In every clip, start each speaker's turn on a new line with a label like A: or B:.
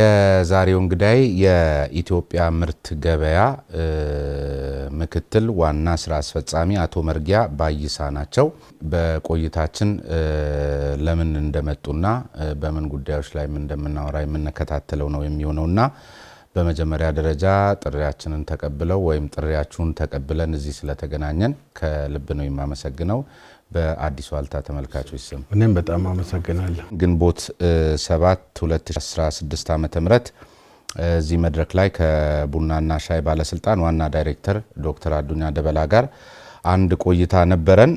A: የዛሬው እንግዳይ የኢትዮጵያ ምርት ገበያ ምክትል ዋና ስራ አስፈጻሚ አቶ መርጊያ ባይሳ ናቸው። በቆይታችን ለምን እንደመጡና በምን ጉዳዮች ላይ እንደምናወራ የምንከታተለው ነው የሚሆነውና በመጀመሪያ ደረጃ ጥሪያችንን ተቀብለው ወይም ጥሪያችሁን ተቀብለን እዚህ ስለተገናኘን ከልብ ነው የማመሰግነው። በአዲስ ዋልታ ተመልካቾች ስም
B: እኔም በጣም አመሰግናለሁ።
A: ግንቦት 7 2016 ዓ.ም እዚህ መድረክ ላይ ከቡናና ሻይ ባለስልጣን ዋና ዳይሬክተር ዶክተር አዱኛ ደበላ ጋር አንድ ቆይታ ነበረን።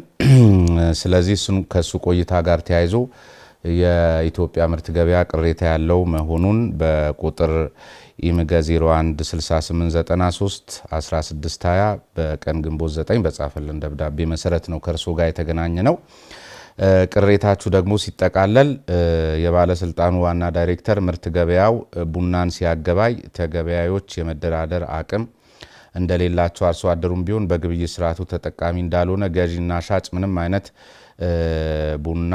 A: ስለዚህ ከሱ ቆይታ ጋር ተያይዞ የኢትዮጵያ ምርት ገበያ ቅሬታ ያለው መሆኑን በቁጥር ኢምገ 016893 1620 በቀን ግንቦት 9 በጻፈልን ደብዳቤ መሰረት ነው ከርሶ ጋር የተገናኘ ነው። ቅሬታችሁ ደግሞ ሲጠቃለል የባለስልጣኑ ዋና ዳይሬክተር ምርት ገበያው ቡናን ሲያገባይ ተገበያዮች የመደራደር አቅም እንደሌላቸው አርሶ አደሩም ቢሆን በግብይት ስርዓቱ ተጠቃሚ እንዳልሆነ ገዢና ሻጭ ምንም አይነት ቡና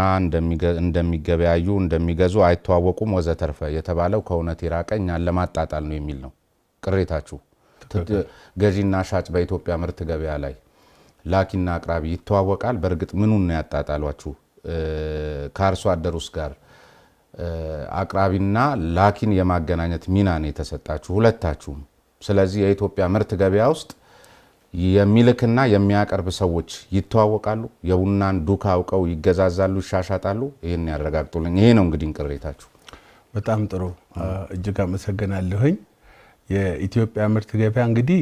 A: እንደሚገበያዩ እንደሚገዙ አይተዋወቁም ወዘተርፈ የተባለው ከእውነት የራቀኝ ለማጣጣል ነው የሚል ነው ቅሬታችሁ። ገዢና ሻጭ በኢትዮጵያ ምርት ገበያ ላይ ላኪና አቅራቢ ይተዋወቃል። በእርግጥ ምኑን ነው ያጣጣሏችሁ? ከአርሶ አደሩስ ጋር አቅራቢና ላኪን የማገናኘት ሚና ነው የተሰጣችሁ ሁለታችሁም። ስለዚህ የኢትዮጵያ ምርት ገበያ ውስጥ የሚልክና የሚያቀርብ ሰዎች ይተዋወቃሉ። የቡናን ዱካ አውቀው ይገዛዛሉ፣ ይሻሻጣሉ። ይሄን ያረጋግጡልኝ። ይሄ ነው እንግዲህ ቅሬታችሁ። በጣም
B: ጥሩ እጅግ አመሰግናለሁኝ። የኢትዮጵያ ምርት ገበያ እንግዲህ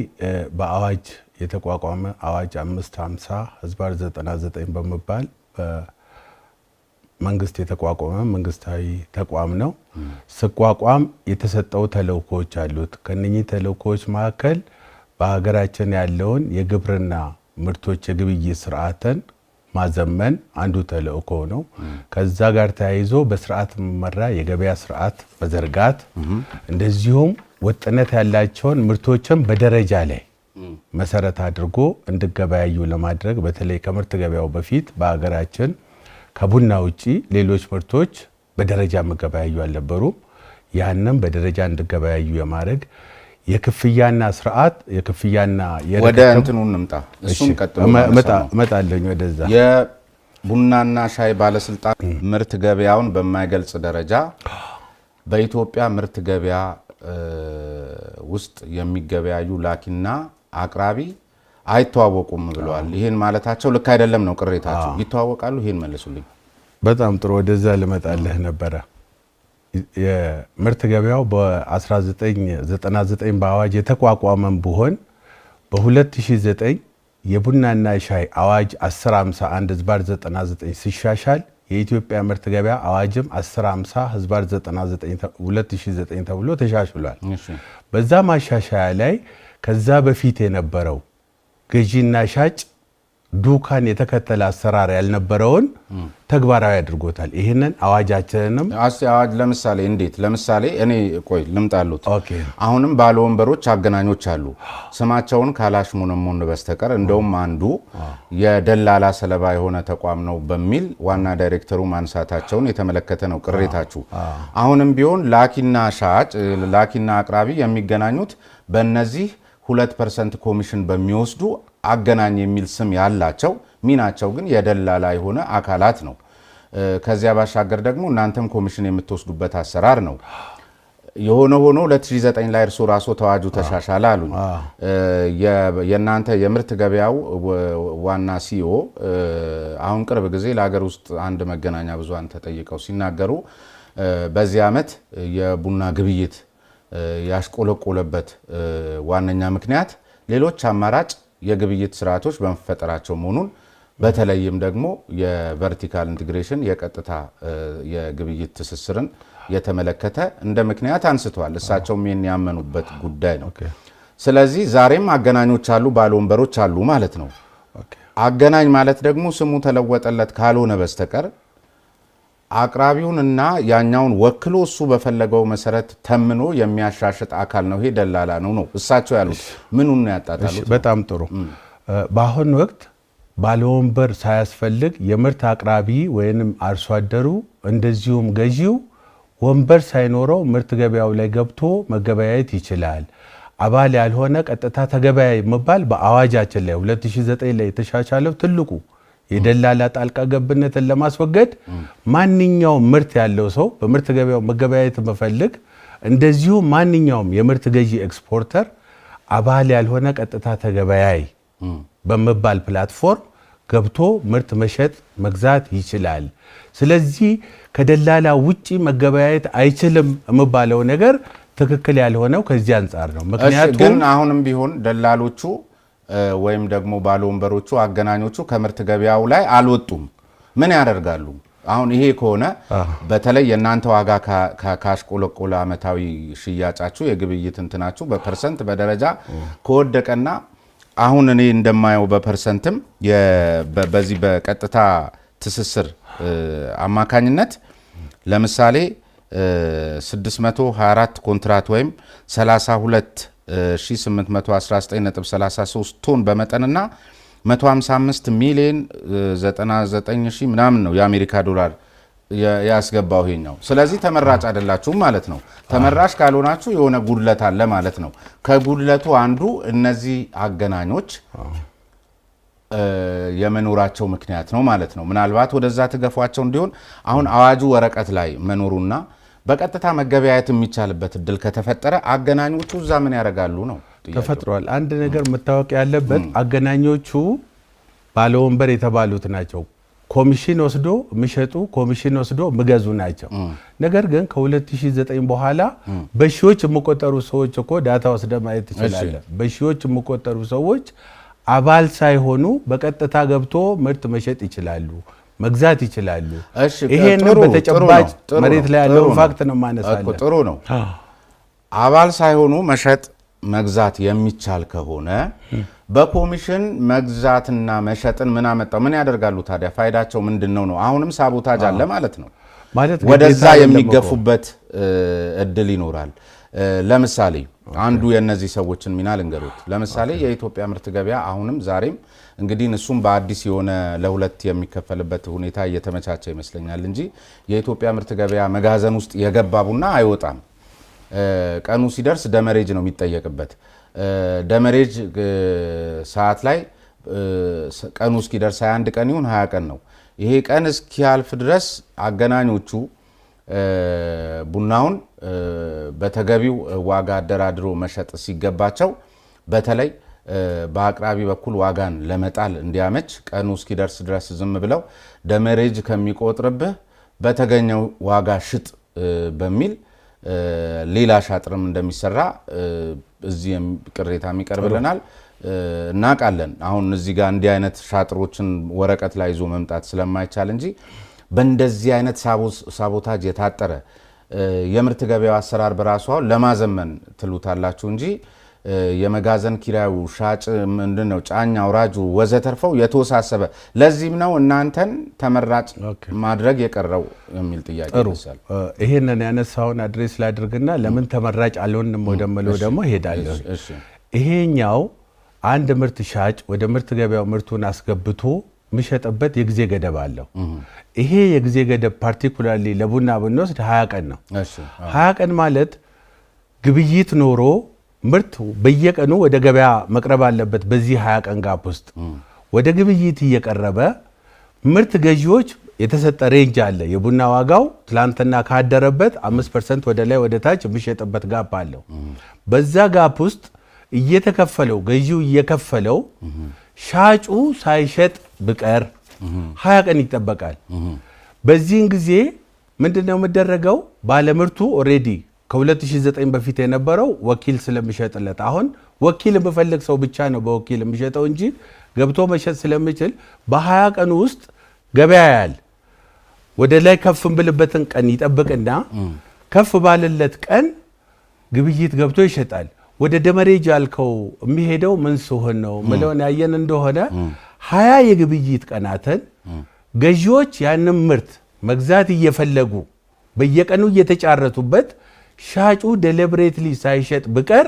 B: በአዋጅ የተቋቋመ አዋጅ 550/99 በመባል በመንግስት የተቋቋመ መንግስታዊ ተቋም ነው። ሲቋቋም የተሰጠው ተልእኮዎች አሉት። ከነኚህ ተልእኮዎች መካከል በሀገራችን ያለውን የግብርና ምርቶች የግብይት ስርዓትን ማዘመን አንዱ ተልእኮ ነው። ከዛ ጋር ተያይዞ በስርዓት መመራ የገበያ ስርዓት መዘርጋት፣ እንደዚሁም ወጥነት ያላቸውን ምርቶችን በደረጃ ላይ መሰረት አድርጎ እንዲገበያዩ ለማድረግ በተለይ ከምርት ገበያው በፊት በሀገራችን ከቡና ውጪ ሌሎች ምርቶች በደረጃ መገበያዩ አልነበሩም። ያንን በደረጃ እንዲገበያዩ የማድረግ የክፍያና ስርዓት የክፍያና
A: ወደ እንትኑ እንምጣ። እሱን ቀጥሎ
B: መጣለኝ ወደዛ።
A: የቡናና ሻይ ባለስልጣን ምርት ገበያውን በማይገልጽ ደረጃ በኢትዮጵያ ምርት ገበያ ውስጥ የሚገበያዩ ላኪና አቅራቢ አይተዋወቁም ብለዋል። ይሄን ማለታቸው ልክ አይደለም ነው ቅሬታቸው። ይተዋወቃሉ? ይሄን መልሱልኝ።
B: በጣም ጥሩ ወደዛ ልመጣልህ ነበረ። የምርት ገበያው በ1999 በአዋጅ የተቋቋመም ቢሆን በ2009 የቡናና ሻይ አዋጅ 1051/99 ሲሻሻል የኢትዮጵያ ምርት ገበያ አዋጅም 1050/99 ተብሎ ተሻሽሏል። በዛ ማሻሻያ ላይ ከዛ በፊት የነበረው ገዢና ሻጭ ዱካን የተከተለ አሰራር ያልነበረውን ተግባራዊ አድርጎታል። ይሄንን አዋጃችንንም
A: አዋጅ ለምሳሌ እንዴት? ለምሳሌ እኔ ቆይ ልምጣሉት። አሁንም ባለ ወንበሮች አገናኞች አሉ። ስማቸውን ካላሽሙነሙን በስተቀር እንደውም አንዱ የደላላ ሰለባ የሆነ ተቋም ነው በሚል ዋና ዳይሬክተሩ ማንሳታቸውን የተመለከተ ነው ቅሬታችሁ። አሁንም ቢሆን ላኪና ሻጭ ላኪና አቅራቢ የሚገናኙት በእነዚህ 2% ኮሚሽን በሚወስዱ አገናኝ የሚል ስም ያላቸው ሚናቸው ግን የደላላ የሆነ አካላት ነው። ከዚያ ባሻገር ደግሞ እናንተም ኮሚሽን የምትወስዱበት አሰራር ነው። የሆነ ሆኖ 2009 ላይ እርሶ ራሶ ተዋጁ ተሻሻለ አሉኝ። የእናንተ የምርት ገበያው ዋና ሲኦ አሁን ቅርብ ጊዜ ለሀገር ውስጥ አንድ መገናኛ ብዙሃን ተጠይቀው ሲናገሩ በዚህ ዓመት የቡና ግብይት ያሽቆለቆለበት ዋነኛ ምክንያት ሌሎች አማራጭ የግብይት ስርዓቶች በመፈጠራቸው መሆኑን በተለይም ደግሞ የቨርቲካል ኢንቲግሬሽን የቀጥታ የግብይት ትስስርን የተመለከተ እንደ ምክንያት አንስተዋል። እሳቸውም የሚያመኑበት ጉዳይ ነው። ስለዚህ ዛሬም አገናኞች አሉ፣ ባለወንበሮች አሉ ማለት ነው። አገናኝ ማለት ደግሞ ስሙ ተለወጠለት ካልሆነ በስተቀር አቅራቢውንና ያኛውን ወክሎ እሱ በፈለገው መሰረት ተምኖ የሚያሻሽጥ አካል ነው። ይሄ ደላላ ነው እሳቸው ያሉት። ምኑን ነው ያጣጣሉት?
B: በጣም ጥሩ። በአሁኑ ወቅት ባለወንበር ሳያስፈልግ የምርት አቅራቢ ወይንም አርሶ አደሩ እንደዚሁም ገዢው ወንበር ሳይኖረው ምርት ገበያው ላይ ገብቶ መገበያየት ይችላል። አባል ያልሆነ ቀጥታ ተገበያይ መባል በአዋጃችን ላይ 2009 ላይ የተሻሻለው ትልቁ የደላላ ጣልቃ ገብነትን ለማስወገድ ማንኛውም ምርት ያለው ሰው በምርት ገበያው መገበያየት መፈልግ እንደዚሁ ማንኛውም የምርት ገዢ ኤክስፖርተር አባል ያልሆነ ቀጥታ ተገበያይ በመባል ፕላትፎርም ገብቶ ምርት መሸጥ መግዛት ይችላል። ስለዚህ ከደላላ ውጪ መገበያየት አይችልም የሚባለው ነገር ትክክል ያልሆነው ከዚህ አንጻር ነው። ምክንያቱም
A: ግን አሁንም ቢሆን ደላሎቹ ወይም ደግሞ ባለወንበሮቹ አገናኞቹ ከምርት ገበያው ላይ አልወጡም። ምን ያደርጋሉ? አሁን ይሄ ከሆነ በተለይ የእናንተ ዋጋ ካሽቆለቆለ ዓመታዊ ሽያጫችሁ የግብይት እንትናችሁ በፐርሰንት በደረጃ ከወደቀና አሁን እኔ እንደማየው በፐርሰንትም በዚህ በቀጥታ ትስስር አማካኝነት ለምሳሌ 624 ኮንትራት ወይም 32819.33 ቶን በመጠንና 155 ሚሊዮን 99 ሺህ ምናምን ነው የአሜሪካ ዶላር ያስገባው ይሄኛው። ስለዚህ ተመራጭ አይደላችሁም ማለት ነው። ተመራጭ ካልሆናችሁ የሆነ ጉድለት አለ ማለት ነው። ከጉድለቱ አንዱ እነዚህ አገናኞች የመኖራቸው ምክንያት ነው ማለት ነው። ምናልባት ወደዛ ትገፏቸው እንዲሆን አሁን አዋጁ ወረቀት ላይ መኖሩና በቀጥታ መገበያየት የሚቻልበት እድል ከተፈጠረ አገናኞቹ እዛ ምን ያደርጋሉ ነው
B: ተፈጥሯል። አንድ ነገር መታወቅ ያለበት አገናኞቹ ባለወንበር የተባሉት ናቸው። ኮሚሽን ወስዶ የሚሸጡ ኮሚሽን ወስዶ የሚገዙ ናቸው። ነገር ግን ከ2009 በኋላ በሺዎች የሚቆጠሩ ሰዎች እኮ ዳታ ወስደ ማየት ትችላለህ። በሺዎች የሚቆጠሩ ሰዎች አባል ሳይሆኑ በቀጥታ ገብቶ ምርት መሸጥ ይችላሉ፣ መግዛት ይችላሉ። ይሄን በተጨባጭ መሬት ላይ ያለው ፋክት ነው ማነሳለህ።
A: ጥሩ ነው። አባል ሳይሆኑ መሸጥ መግዛት የሚቻል ከሆነ በኮሚሽን መግዛትና መሸጥን ምን አመጣው? ምን ያደርጋሉ ታዲያ? ፋይዳቸው ምንድነው ነው? አሁንም ሳቦታጅ አለ ማለት ነው። ወደዛ የሚገፉበት እድል ይኖራል። ለምሳሌ አንዱ የነዚህ ሰዎችን ሚና ልንገሩት። ለምሳሌ የኢትዮጵያ ምርት ገበያ አሁንም ዛሬም እንግዲህ እሱም በአዲስ የሆነ ለሁለት የሚከፈልበት ሁኔታ እየተመቻቸ ይመስለኛል እንጂ የኢትዮጵያ ምርት ገበያ መጋዘን ውስጥ የገባ ቡና አይወጣም። ቀኑ ሲደርስ ደመሬጅ ነው የሚጠየቅበት። ደመሬጅ ሰዓት ላይ ቀኑ እስኪደርስ 21 ቀን ይሁን 20 ቀን ነው። ይሄ ቀን እስኪያልፍ ድረስ አገናኞቹ ቡናውን በተገቢው ዋጋ አደራድሮ መሸጥ ሲገባቸው በተለይ በአቅራቢ በኩል ዋጋን ለመጣል እንዲያመች ቀኑ እስኪደርስ ድረስ ዝም ብለው ደመሬጅ ከሚቆጥርብህ በተገኘው ዋጋ ሽጥ በሚል ሌላ ሻጥርም እንደሚሰራ እዚህ ቅሬታ የሚቀርብልናል እናውቃለን። አሁን እዚህ ጋር እንዲህ አይነት ሻጥሮችን ወረቀት ላይ ይዞ መምጣት ስለማይቻል እንጂ በእንደዚህ አይነት ሳቦታጅ የታጠረ የምርት ገበያው አሰራር በራሱ ለማዘመን ትሉታላችሁ እንጂ የመጋዘን ኪራዩ ሻጭ ምንድነው ጫኝ አውራጁ ወዘተርፈው የተወሳሰበ ለዚህም ነው እናንተን ተመራጭ ማድረግ የቀረው የሚል ጥያቄ ይነሳል።
B: ይሄንን ያነሳውን አድሬስ ላድርግና ለምን ተመራጭ አልሆንም ወደመለው ደግሞ ሄዳለሁ። ይሄኛው አንድ ምርት ሻጭ ወደ ምርት ገበያው ምርቱን አስገብቶ የሚሸጥበት የጊዜ ገደብ አለው። ይሄ የጊዜ ገደብ ፓርቲኩላርሊ ለቡና ብንወስድ 20 ቀን ነው። 20 ቀን ማለት ግብይት ኖሮ ምርት በየቀኑ ወደ ገበያ መቅረብ አለበት። በዚህ 20 ቀን ጋፕ ውስጥ ወደ ግብይት እየቀረበ ምርት ገዢዎች የተሰጠ ሬንጅ አለ። የቡና ዋጋው ትላንትና ካደረበት 5% ወደ ላይ ወደ ታች የሚሸጥበት ጋፕ አለው። በዛ ጋፕ ውስጥ እየተከፈለው ገዢው እየከፈለው ሻጩ ሳይሸጥ ብቀር 20 ቀን ይጠበቃል። በዚህን ጊዜ ምንድነው የሚደረገው? ባለምርቱ ኦሬዲ ከ2009 በፊት የነበረው ወኪል ስለሚሸጥለት አሁን ወኪል የሚፈልግ ሰው ብቻ ነው በወኪል የሚሸጠው እንጂ ገብቶ መሸጥ ስለሚችል በ20 ቀን ውስጥ ገበያ ያል ወደ ላይ ከፍ ብልበትን ቀን ይጠብቅና ከፍ ባለለት ቀን ግብይት ገብቶ ይሸጣል። ወደ ደመሬጅ ያልከው የሚሄደው ምን ሲሆን ነው ምለውን ያየን እንደሆነ 20 የግብይት ቀናትን ገዢዎች ያንን ምርት መግዛት እየፈለጉ በየቀኑ እየተጫረቱበት ሻጩ ዴሊብሬትሊ ሳይሸጥ ብቀር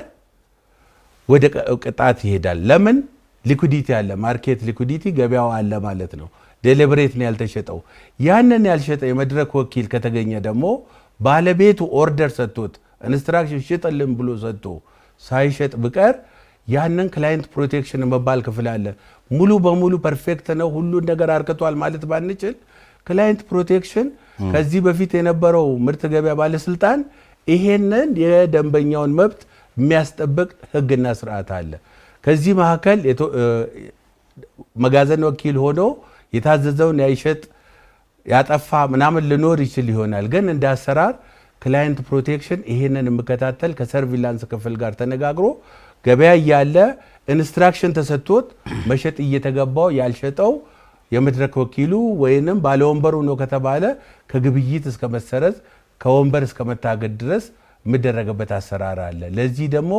B: ወደ ቅጣት ይሄዳል። ለምን? ሊኩዲቲ አለ፣ ማርኬት ሊኩዲቲ ገበያው አለ ማለት ነው። ዴሊብሬት ነው ያልተሸጠው። ያንን ያልሸጠ የመድረክ ወኪል ከተገኘ ደግሞ ባለቤቱ ኦርደር ሰጥቶት ኢንስትራክሽን ሽጥልን ብሎ ሰጥቶ ሳይሸጥ ብቀር ያንን ክላይንት ፕሮቴክሽን መባል ክፍል አለ። ሙሉ በሙሉ ፐርፌክት ነው ሁሉን ነገር አርክቷል ማለት ባንችል ክላይንት ፕሮቴክሽን ከዚህ በፊት የነበረው ምርት ገበያ ባለስልጣን ይሄንን የደንበኛውን መብት የሚያስጠብቅ ህግና ስርዓት አለ። ከዚህ መካከል መጋዘን ወኪል ሆኖ የታዘዘውን ያይሸጥ ያጠፋ ምናምን ሊኖር ይችል ይሆናል። ግን እንደ አሰራር ክላይንት ፕሮቴክሽን ይሄንን የሚከታተል ከሰርቪላንስ ክፍል ጋር ተነጋግሮ ገበያ ያለ ኢንስትራክሽን ተሰጥቶት መሸጥ እየተገባው ያልሸጠው የመድረክ ወኪሉ ወይንም ባለወንበሩ ነው ከተባለ ከግብይት እስከ መሰረዝ ከወንበር እስከ መታገድ ድረስ የሚደረግበት አሰራር አለ። ለዚህ ደግሞ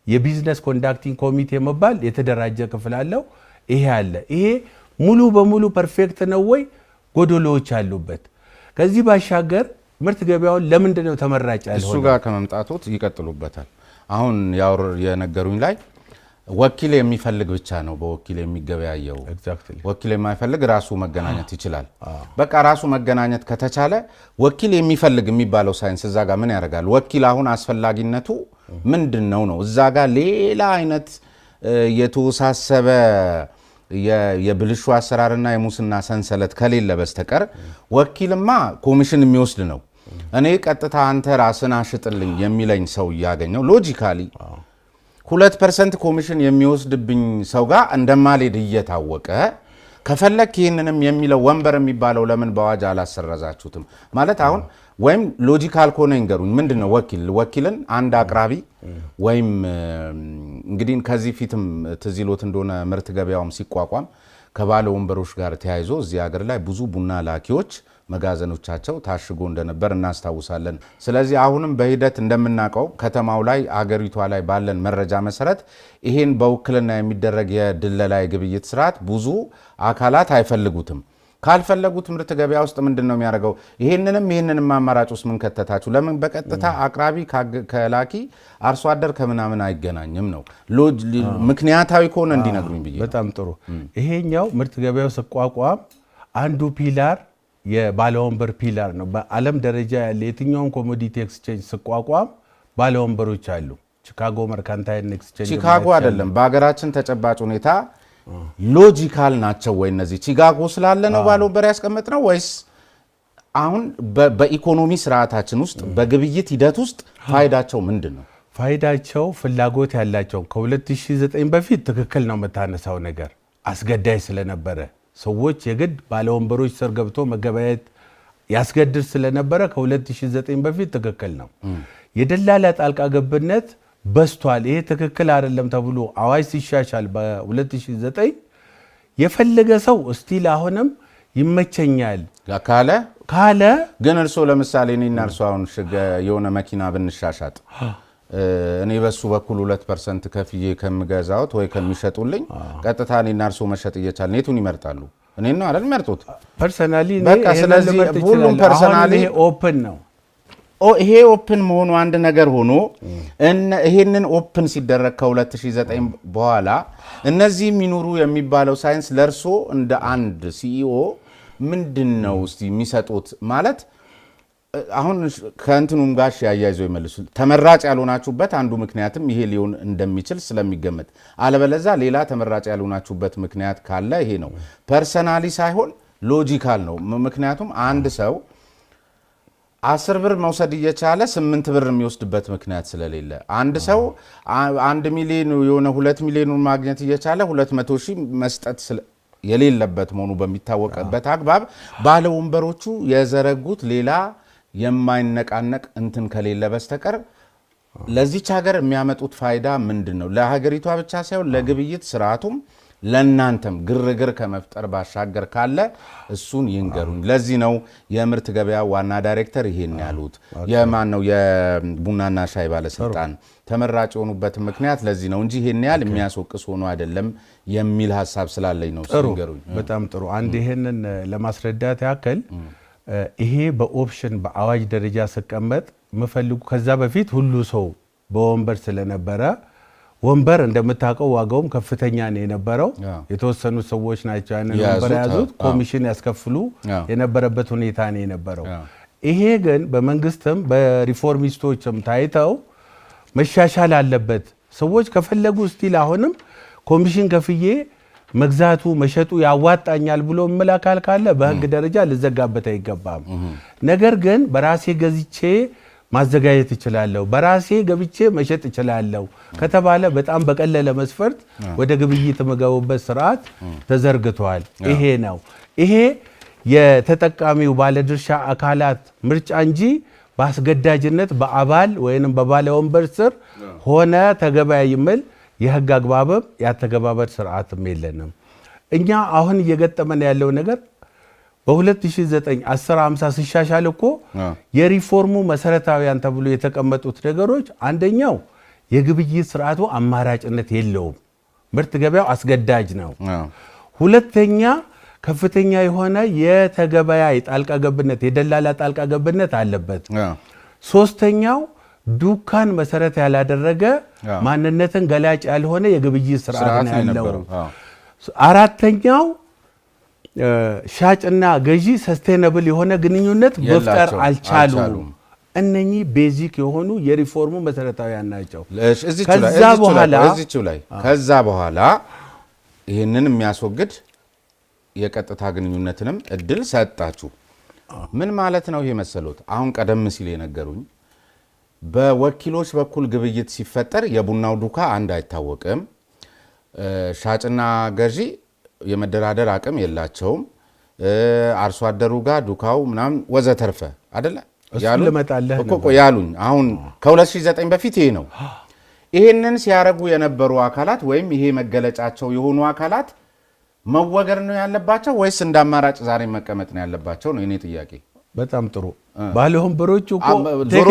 B: የቢዝነስ ኮንዳክቲንግ ኮሚቴ መባል የተደራጀ ክፍል አለው። ይሄ አለ። ይሄ ሙሉ በሙሉ ፐርፌክት ነው ወይ ጎዶሎዎች አሉበት? ከዚህ ባሻገር ምርት ገበያውን ለምንድን ነው ተመራጭ ያልሆነው?
A: እሱ ጋር ከመምጣቶት ይቀጥሉበታል። አሁን የነገሩኝ ላይ ወኪል የሚፈልግ ብቻ ነው በወኪል የሚገበያየው። ወኪል የማይፈልግ ራሱ መገናኘት ይችላል። በቃ ራሱ መገናኘት ከተቻለ ወኪል የሚፈልግ የሚባለው ሳይንስ እዛ ጋር ምን ያደርጋል? ወኪል አሁን አስፈላጊነቱ ምንድን ነው? እዛ ጋር ሌላ አይነት የተወሳሰበ የብልሹ አሰራርና የሙስና ሰንሰለት ከሌለ በስተቀር ወኪልማ ኮሚሽን የሚወስድ ነው። እኔ ቀጥታ አንተ ራስን አሽጥልኝ የሚለኝ ሰው እያገኘው ሎጂካሊ 2% ኮሚሽን የሚወስድብኝ ሰው ጋር እንደማልሄድ እየታወቀ ከፈለክ ይህንንም የሚለው ወንበር የሚባለው ለምን በአዋጅ አላሰረዛችሁትም ማለት አሁን ወይም ሎጂካል ኮነ ይንገሩኝ። ምንድነው ወኪልን አንድ አቅራቢ ወይም እንግዲህ ከዚህ ፊትም ትዚሎት እንደሆነ ምርት ገበያውም ሲቋቋም ከባለ ወንበሮች ጋር ተያይዞ እዚህ ሀገር ላይ ብዙ ቡና ላኪዎች መጋዘኖቻቸው ታሽጎ እንደነበር እናስታውሳለን። ስለዚህ አሁንም በሂደት እንደምናውቀው ከተማው ላይ አገሪቷ ላይ ባለን መረጃ መሰረት ይሄን በውክልና የሚደረግ የድለላ የግብይት ስርዓት ብዙ አካላት አይፈልጉትም። ካልፈለጉት ምርት ገበያ ውስጥ ምንድነው የሚያደርገው? ይሄንንም አማራጭ ውስጥ ምን ከተታችሁ? ለምን በቀጥታ አቅራቢ ከላኪ አርሶ አደር ከምናምን አይገናኝም ነው? ምክንያታዊ ከሆነ እንዲነግሩኝ ብዬ።
B: በጣም ጥሩ። ይሄኛው ምርት ገበያው ሲቋቋም አንዱ ፒላር የባለወንበር ፒላር ነው። በዓለም ደረጃ ያለ የትኛውን ኮሞዲቲ ኤክስቼንጅ ሲቋቋም ባለወንበሮች አሉ። ቺካጎ መርካንታይል ኤክስቼንጅ
A: ቺካጎ አይደለም፣ በሀገራችን ተጨባጭ ሁኔታ ሎጂካል ናቸው ወይ እነዚህ? ቺካጎ ስላለ ነው ባለወንበር ያስቀመጥ ነው ወይስ አሁን በኢኮኖሚ ስርዓታችን ውስጥ በግብይት ሂደት ውስጥ ፋይዳቸው ምንድን ነው?
B: ፋይዳቸው ፍላጎት ያላቸው ከ2009 በፊት ትክክል ነው የምታነሳው ነገር አስገዳይ ስለነበረ ሰዎች የግድ ባለወንበሮች ስር ገብቶ መገበያየት ያስገድድ ስለነበረ ከ2009 በፊት ትክክል ነው። የደላላ ጣልቃ ገብነት በስቷል። ይሄ ትክክል አይደለም ተብሎ አዋጅ ሲሻሻል በ2009 የፈለገ ሰው እስቲል አሁንም ይመቸኛል ካለ
A: ግን እርሶ ለምሳሌ እኔና እርሶ አሁን የሆነ መኪና ብንሻሻጥ እኔ በሱ በኩል 2% ከፍዬ ከምገዛውት ወይ ከሚሸጡልኝ ቀጥታ እኔና እርሶ መሸጥ እየቻልን የቱን ይመርጣሉ? እኔ ነው አይደል መርጦት
B: ፐርሰናሊ
A: በቃ። ስለዚህ ሁሉም ፐርሰናሊ
B: ኦፕን ነው።
A: ይሄ ኦፕን መሆኑ አንድ ነገር ሆኖ ይሄንን ኦፕን ሲደረግ ከ2009 በኋላ እነዚህ የሚኖሩ የሚባለው ሳይንስ ለእርሶ እንደ አንድ ሲኢኦ ምንድን ነው እስቲ የሚሰጡት ማለት አሁን ከእንትኑም ጋር ያያይዘው ይመልሱ። ተመራጭ ያልሆናችሁበት አንዱ ምክንያትም ይሄ ሊሆን እንደሚችል ስለሚገመት፣ አለበለዛ ሌላ ተመራጭ ያልሆናችሁበት ምክንያት ካለ ይሄ ነው። ፐርሰናሊ ሳይሆን ሎጂካል ነው። ምክንያቱም አንድ ሰው 10 ብር መውሰድ እየቻለ 8 ብር የሚወስድበት ምክንያት ስለሌለ፣ አንድ ሰው 1 ሚሊዮን የሆነ 2 ሚሊዮን ማግኘት እየቻለ 200 ሺህ መስጠት የሌለበት መሆኑ በሚታወቅበት አግባብ ባለወንበሮቹ የዘረጉት ሌላ የማይነቃነቅ እንትን ከሌለ በስተቀር ለዚች ሀገር የሚያመጡት ፋይዳ ምንድን ነው? ለሀገሪቷ ብቻ ሳይሆን ለግብይት ስርዓቱም ለናንተም ግርግር ከመፍጠር ባሻገር ካለ እሱን ይንገሩኝ። ለዚህ ነው የምርት ገበያ ዋና ዳይሬክተር ይሄን ያሉት። የማን ነው የቡናና ሻይ ባለስልጣን ተመራጭ የሆኑበት ምክንያት ለዚህ ነው እንጂ ይሄን ያህል የሚያስወቅስ ሆኖ አይደለም የሚል ሀሳብ ስላለኝ ነው። ይንገሩኝ።
B: በጣም ጥሩ። አንድ ይሄንን ለማስረዳት ያክል ይሄ በኦፕሽን በአዋጅ ደረጃ ሲቀመጥ የምፈልጉ ከዛ በፊት ሁሉ ሰው በወንበር ስለነበረ ወንበር እንደምታውቀው ዋጋውም ከፍተኛ ነው የነበረው። የተወሰኑ ሰዎች ናቸው ያንን ወንበር ያዙት፣ ኮሚሽን ያስከፍሉ የነበረበት ሁኔታ ነው የነበረው። ይሄ ግን በመንግስትም በሪፎርሚስቶችም ታይተው መሻሻል አለበት። ሰዎች ከፈለጉ ስቲል አሁንም ኮሚሽን ከፍዬ መግዛቱ መሸጡ ያዋጣኛል ብሎ መላካል ካለ በህግ ደረጃ ልዘጋበት አይገባም። ነገር ግን በራሴ ገዝቼ ማዘጋጀት እችላለሁ፣ በራሴ ገብቼ መሸጥ እችላለሁ ከተባለ በጣም በቀለለ መስፈርት ወደ ግብይት መገቡበት ስርዓት ተዘርግቷል። ይሄ ነው ይሄ የተጠቃሚው ባለድርሻ አካላት ምርጫ እንጂ በአስገዳጅነት በአባል ወይንም በባለ ወንበር ስር ሆነ ተገበያ ይምል የህግ አግባብም ያተገባበር ስርዓትም የለንም። እኛ አሁን እየገጠመን ያለው ነገር በ2009 1050 ሲሻሻል እኮ የሪፎርሙ መሰረታዊያን ተብሎ የተቀመጡት ነገሮች አንደኛው የግብይት ስርዓቱ አማራጭነት የለውም፣ ምርት ገበያው አስገዳጅ ነው። ሁለተኛ ከፍተኛ የሆነ የተገበያ ጣልቃ ገብነት የደላላ ጣልቃ ገብነት አለበት። ሶስተኛው ዱካን መሰረት ያላደረገ ማንነትን ገላጭ ያልሆነ የግብይት ስርዓት ነው ያለው። አራተኛው ሻጭና ገዢ ሰስቴነብል የሆነ ግንኙነት መፍጠር አልቻሉም። እነኚህ ቤዚክ የሆኑ የሪፎርሙ መሰረታዊያን ናቸው።
A: ከዛ በኋላ ይህንን የሚያስወግድ የቀጥታ ግንኙነትንም እድል ሰጣችሁ። ምን ማለት ነው ይሄ መሰሎት? አሁን ቀደም ሲል የነገሩኝ በወኪሎች በኩል ግብይት ሲፈጠር የቡናው ዱካ አንድ አይታወቅም፣ ሻጭና ገዢ የመደራደር አቅም የላቸውም፣ አርሶ አደሩ ጋር ዱካው ምናምን ወዘተርፈ አይደለ ያሉኝ። አሁን ከ2009 በፊት ይሄ ነው። ይሄንን ሲያረጉ የነበሩ አካላት ወይም ይሄ መገለጫቸው የሆኑ አካላት መወገድ ነው ያለባቸው ወይስ እንደ አማራጭ ዛሬ መቀመጥ ነው ያለባቸው ነው የኔ ጥያቄ።
B: በጣም ጥሩ ባለወንበሮቹ እኮ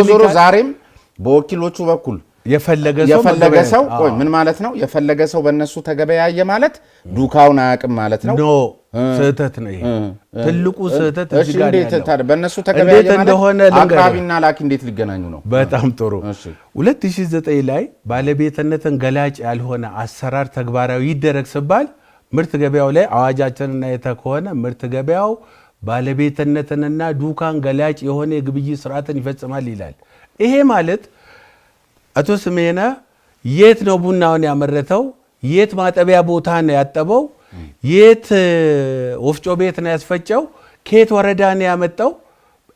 A: ዞሮ ዛሬም በወኪሎቹ በኩል የፈለገ ሰው ቆይ ምን ማለት ነው? የፈለገ ሰው በእነሱ ተገበያየ ማለት ዱካውን አያውቅም ማለት ነው።
B: ኖ ስህተት ነው ይሄ ትልቁ ስህተት።
A: እሺ እንዴት በእነሱ ተገበያየ ማለት አቅራቢና ላኪ እንዴት ሊገናኙ ነው?
B: በጣም ጥሩ 2009 ላይ ባለቤትነትን ገላጭ ያልሆነ አሰራር ተግባራዊ ይደረግ ሲባል ምርት ገበያው ላይ አዋጃችንና የተከሆነ ምርት ገበያው ባለቤትነትንና ዱካን ገላጭ የሆነ የግብይት ስርዓትን ይፈጽማል ይላል። ይሄ ማለት አቶ ስሜነ የት ነው ቡናውን ያመረተው? የት ማጠቢያ ቦታ ነው ያጠበው? የት ወፍጮ ቤት ነው ያስፈጨው? ከየት ወረዳ ነው ያመጣው?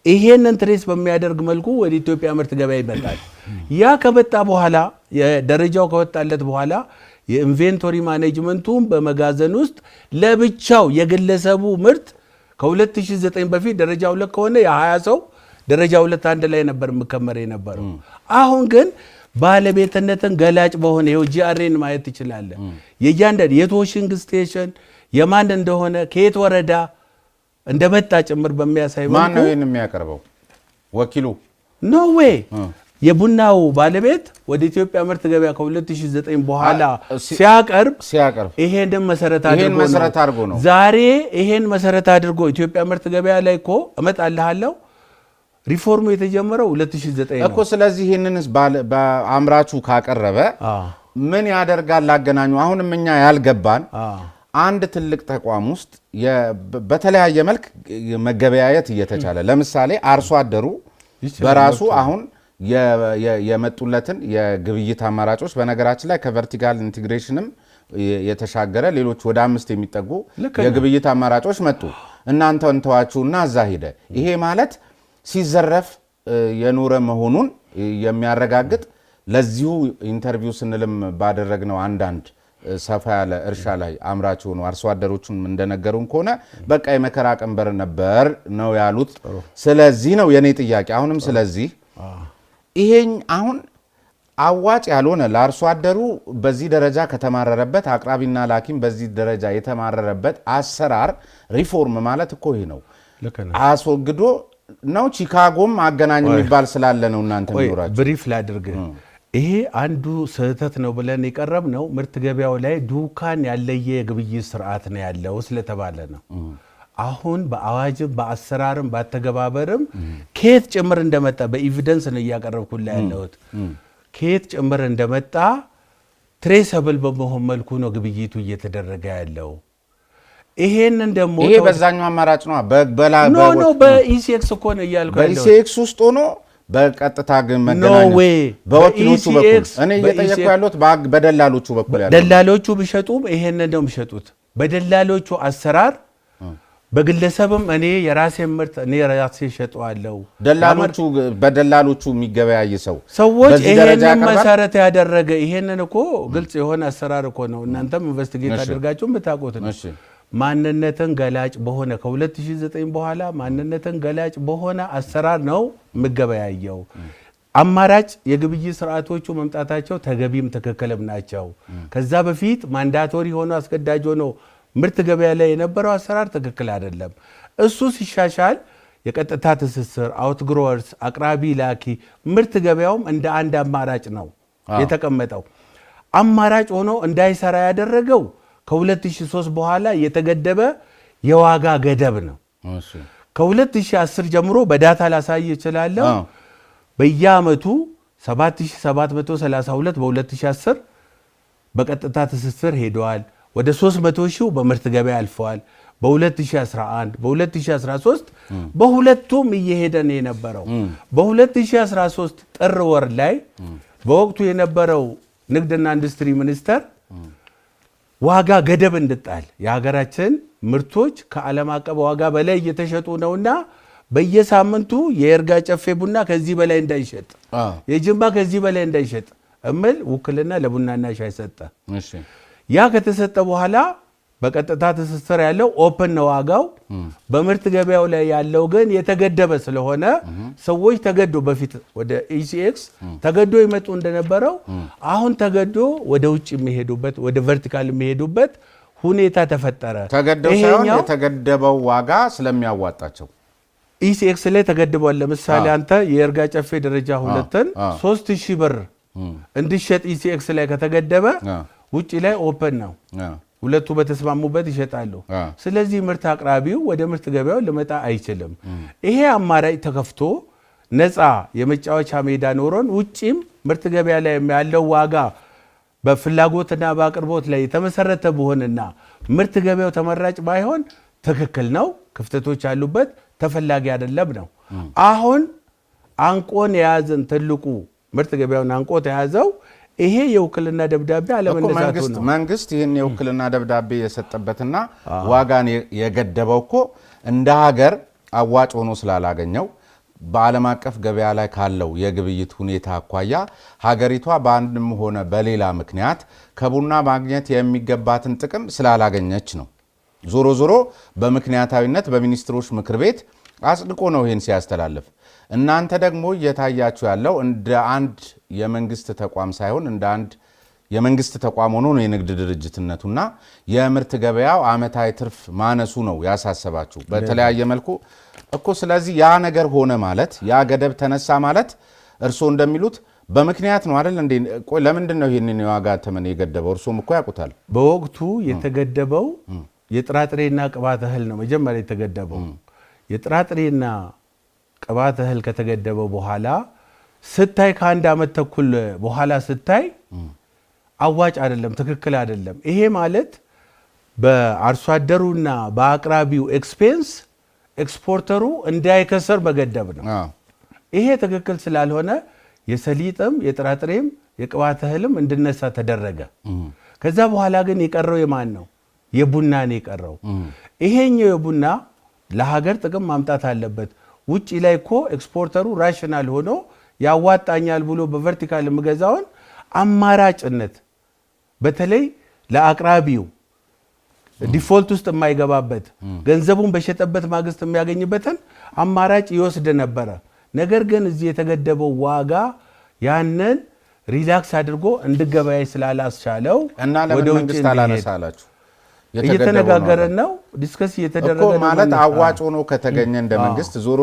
B: ይሄንን ትሬስ በሚያደርግ መልኩ ወደ ኢትዮጵያ ምርት ገበያ ይመጣል። ያ ከመጣ በኋላ የደረጃው ከወጣለት በኋላ የኢንቬንቶሪ ማኔጅመንቱን በመጋዘን ውስጥ ለብቻው የግለሰቡ ምርት ከ2009 በፊት ደረጃ 2 ከሆነ የ20 ሰው ደረጃ 2 አንድ ላይ ነበር መከመር የነበረው። አሁን ግን ባለቤትነትን ገላጭ በሆነ ይኸው ጂአርኤን ማየት ትችላለህ። የእያንዳንዱ የቶሽንግ ስቴሽን የማን እንደሆነ ከየት ወረዳ እንደመጣ ጭምር በሚያሳይ መልኩ
A: ማን ነው ይሄን የሚያቀርበው? ወኪሉ
B: ኖ ዌይ የቡናው ባለቤት ወደ ኢትዮጵያ ምርት ገበያ ከ2009 በኋላ ሲያቀርብ ይሄንን መሰረት አድርጎ ነው። ዛሬ ይሄን መሰረት አድርጎ ኢትዮጵያ ምርት ገበያ ላይ እኮ እመጣልሃለሁ ሪፎርሙ የተጀመረው 2009 ነው
A: እኮ። ስለዚህ ይሄንንስ በአምራቹ ካቀረበ ምን ያደርጋል? ላገናኙ አሁንም እኛ ያልገባን አንድ ትልቅ ተቋም ውስጥ በተለያየ መልክ መገበያየት እየተቻለ ለምሳሌ አርሶ አደሩ በራሱ አሁን የመጡለትን የግብይት አማራጮች በነገራችን ላይ ከቨርቲካል ኢንቲግሬሽንም የተሻገረ ሌሎች ወደ 5 የሚጠጉ የግብይት አማራጮች መጡ። እናንተ እንተዋችሁና እዛ ሄደ። ይሄ ማለት ሲዘረፍ የኖረ መሆኑን የሚያረጋግጥ ለዚሁ ኢንተርቪው ስንልም ባደረግነው አንዳንድ ሰፋ ያለ እርሻ ላይ አምራች ሆኑ አርሶ አደሮቹን እንደነገሩን ከሆነ በቃ የመከራ ቀንበር ነበር ነው ያሉት። ስለዚህ ነው የኔ ጥያቄ አሁንም ስለዚህ ይሄን አሁን አዋጭ ያልሆነ ለአርሶ አደሩ በዚህ ደረጃ ከተማረረበት አቅራቢና ላኪም በዚህ ደረጃ የተማረረበት አሰራር ሪፎርም ማለት እኮ ይሄ ነው። አስወግዶ ነው ቺካጎም አገናኝ የሚባል ስላለ ነው እናንተ የሚኖራችሁ።
B: ብሪፍ ላድርግ። ይሄ አንዱ ስህተት ነው ብለን የቀረብ ነው ምርት ገበያው ላይ ዱካን ያለየ የግብይት ስርዓት ነው ያለው ስለተባለ ነው። አሁን በአዋጅም በአሰራርም ባተገባበርም ከየት ጭምር እንደመጣ በኤቪደንስ ነው እያቀረብኩልህ ያለሁት። ከየት ጭምር እንደመጣ ትሬሰብል በመሆን መልኩ ነው ግብይቱ እየተደረገ ያለው። ይሄንን ደግሞ
A: ይሄ በዛኛው አማራጭ ነው
B: ኖ በኢሲኤክስ እኮ ነው እያልኩ ያለው
A: በኢሲኤክስ ውስጥ ሆኖ በቀጥታ ግን መገናኘት በወኪሎቹ በኩል እኔ እየጠየቅኩ ያለሁት በደላሎቹ በኩል ያለው
B: ደላሎቹ ቢሸጡም ይሄንን ነው የሚሸጡት በደላሎቹ አሰራር በግለሰብም እኔ የራሴን ምርት እኔ ራሴ ሸጠዋለሁ
A: በደላሎቹ የሚገበያይ
B: ሰዎች ይሄንን መሰረት ያደረገ ይሄንን እኮ ግልጽ የሆነ አሰራር እኮ ነው እናንተም ኢንቨስቲጌት አድርጋችሁ የምታውቁት ነው ማንነትን ገላጭ በሆነ ከ2009 በኋላ ማንነትን ገላጭ በሆነ አሰራር ነው የሚገበያየው አማራጭ የግብይት ስርዓቶቹ መምጣታቸው ተገቢም ትክክልም ናቸው ከዛ በፊት ማንዳቶሪ ሆኖ አስገዳጅ ሆኖ ምርት ገበያ ላይ የነበረው አሰራር ትክክል አይደለም እሱ ሲሻሻል የቀጥታ ትስስር አውትግሮወርስ አቅራቢ ላኪ ምርት ገበያውም እንደ አንድ አማራጭ ነው የተቀመጠው አማራጭ ሆኖ እንዳይሰራ ያደረገው ከ2003 በኋላ የተገደበ የዋጋ ገደብ ነው ከ2010 ጀምሮ በዳታ ላሳይ ይችላልው በየአመቱ 7732 በ2010 በቀጥታ ትስስር ሄደዋል ወደ 300 ሺው በምርት ገበያ አልፈዋል በ2011 በ2013 በሁለቱም እየሄደ ነው የነበረው በ2013 ጥር ወር ላይ በወቅቱ የነበረው ንግድና ኢንዱስትሪ ሚኒስቴር ዋጋ ገደብ እንድጣል የሀገራችን ምርቶች ከዓለም አቀፍ ዋጋ በላይ እየተሸጡ ነውና በየሳምንቱ የእርጋ ጨፌ ቡና ከዚህ በላይ እንዳይሸጥ የጅማ ከዚህ በላይ እንዳይሸጥ እምል ውክልና ለቡናና ሻይ ሰጠ ያ ከተሰጠ በኋላ በቀጥታ ትስስር ያለው ኦፕን ነው ዋጋው በምርት ገበያው ላይ ያለው ግን የተገደበ ስለሆነ ሰዎች ተገዶ በፊት ወደ ኢሲኤክስ ተገዶ ይመጡ እንደነበረው አሁን ተገዶ ወደ ውጭ የሚሄዱበት ወደ ቨርቲካል የሚሄዱበት ሁኔታ ተፈጠረ
A: ተገደው ሳይሆን የተገደበው ዋጋ ስለሚያዋጣቸው
B: ኢሲኤክስ ላይ ተገድቧል ለምሳሌ አንተ የእርጋ ጨፌ ደረጃ 2ን 3000 ብር እንዲሸጥ ኢሲኤክስ ላይ ከተገደበ ውጪ ላይ ኦፕን ነው ሁለቱ በተስማሙበት ይሸጣሉ ስለዚህ ምርት አቅራቢው ወደ ምርት ገበያው ለመጣ አይችልም ይሄ አማራጭ ተከፍቶ ነፃ የመጫወቻ ሜዳ ኖሮን ውጪም ምርት ገበያ ላይ ያለው ዋጋ በፍላጎትና በአቅርቦት ላይ የተመሰረተ በሆነና ምርት ገበያው ተመራጭ ባይሆን ትክክል ነው ክፍተቶች ያሉበት ተፈላጊ አይደለም ነው አሁን አንቆን የያዘን ትልቁ ምርት ገበያውን አንቆት የያዘው ይሄ የውክልና ደብዳቤ አለመነሳቱ ነው
A: መንግስት ይሄን የውክልና ደብዳቤ የሰጠበትና ዋጋን የገደበውኮ እንደ ሀገር አዋጭ ሆኖ ስላላገኘው በዓለም አቀፍ ገበያ ላይ ካለው የግብይት ሁኔታ አኳያ ሀገሪቷ በአንድም ሆነ በሌላ ምክንያት ከቡና ማግኘት የሚገባትን ጥቅም ስላላገኘች ነው ዞሮ ዞሮ በምክንያታዊነት በሚኒስትሮች ምክር ቤት አጽድቆ ነው ይሄን ሲያስተላልፍ እናንተ ደግሞ እየታያችሁ ያለው እንደ አንድ የመንግስት ተቋም ሳይሆን እንደ አንድ የመንግስት ተቋም ሆኖ ነው የንግድ ድርጅትነቱና የምርት ገበያው አመታዊ ትርፍ ማነሱ ነው ያሳሰባችሁ በተለያየ መልኩ እኮ ስለዚህ ያ ነገር ሆነ ማለት ያ ገደብ ተነሳ ማለት እርሶ እንደሚሉት በምክንያት ነው አይደል እንዴ ቆይ ለምንድን ነው ይሄንን የዋጋ ተመን የገደበው እርሶም እኮ ያውቁታል
B: በወቅቱ የተገደበው የጥራጥሬና ቅባት እህል ነው መጀመሪያ የተገደበው የጥራጥሬና ቅባት እህል ከተገደበው በኋላ ስታይ ከአንድ አመት ተኩል በኋላ ስታይ አዋጭ አይደለም ትክክል አይደለም ይሄ ማለት በአርሶ አደሩና በአቅራቢው ኤክስፔንስ ኤክስፖርተሩ እንዳይከሰር በገደብ ነው ይሄ ትክክል ስላልሆነ የሰሊጥም የጥራጥሬም የቅባት እህልም እንድነሳ ተደረገ ከዛ በኋላ ግን የቀረው የማን ነው የቡና ነው የቀረው ይሄኛው የቡና ለሀገር ጥቅም ማምጣት አለበት ውጪ ላይ እኮ ኤክስፖርተሩ ራሽናል ሆኖ ያዋጣኛል ብሎ በቨርቲካል መገዛውን አማራጭነት በተለይ ለአቅራቢው ዲፎልት ውስጥ የማይገባበት ገንዘቡን በሸጠበት ማግስት የሚያገኝበትን አማራጭ ይወስድ ነበር ነገር ግን እዚህ የተገደበው ዋጋ ያንን ሪላክስ አድርጎ እንድገበያይ ስላላስቻለው
A: እና ለምን መንግስት አላነሳላችሁ
B: እየተነጋገረ ነው ዲስከስ እየተደረገ ነው
A: ማለት አዋጭ ሆኖ ከተገኘ እንደ መንግስት ዞሮ